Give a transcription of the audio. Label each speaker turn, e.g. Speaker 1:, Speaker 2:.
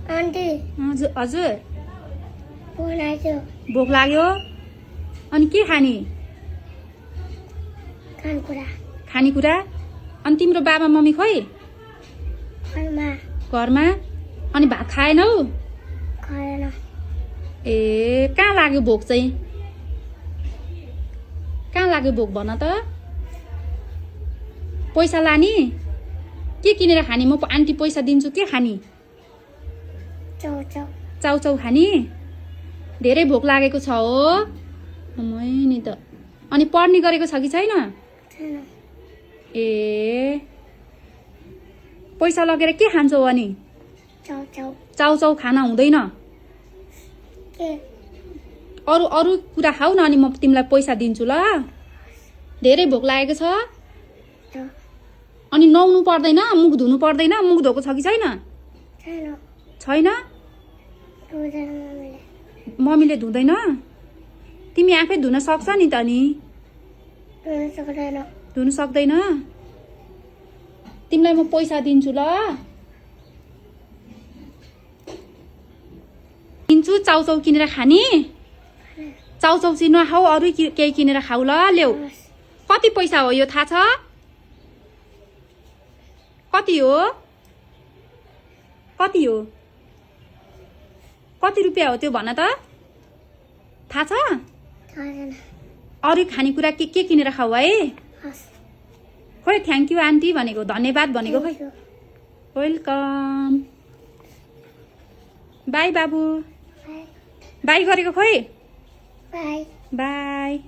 Speaker 1: aunty
Speaker 2: हजुर हजुर
Speaker 1: बनाइदियो
Speaker 2: भोक लाग्यो अनि के खाने खानेकुरा अनि तिम्रो बाबा मम्मी खोइ घरमा अनि भात खाएनौ ए कहाँ लाग्यो भोक चाहिँ कहाँ लाग्यो भोक भन त पैसा लाने के किनेर खाने म आन्टी पैसा दिन्छु के खाने चाउचाउ खाने धेरै भोक लागेको छ हो मै नि त अनि पढ्ने गरेको छ कि छैन ए पैसा लगेर के खान्छौ अनि चाउचाउ खाना हुँदैन अरू अरू कुरा खाऊ न अनि म तिमीलाई पैसा दिन्छु ल धेरै भोक लागेको छ अनि नुहाउनु पर्दैन मुख धुनु पर्दैन मुख धोको छ कि छैन छैन मम्मीले धुँदैन तिमी आफै धुन सक्छ नि त नि धुन सक्दैन तिमीलाई म पैसा दिन्छु ल दिन्छु चाउचाउ किनेर खाने चाउचाउ चाहिँ नखाऊ अरू केही किनेर खाऊ ल ल्याऊ कति पैसा हो यो थाहा छ कति हो कति रुपियाँ हो त्यो भन त थाहा छ अरू खानेकुरा के किनेर खाऊ है खोइ थ्याङ्क यू आन्टी भनेको धन्यवाद भनेको खोइ वेलकम बाई बाबु बाई गरेको खोइ बाई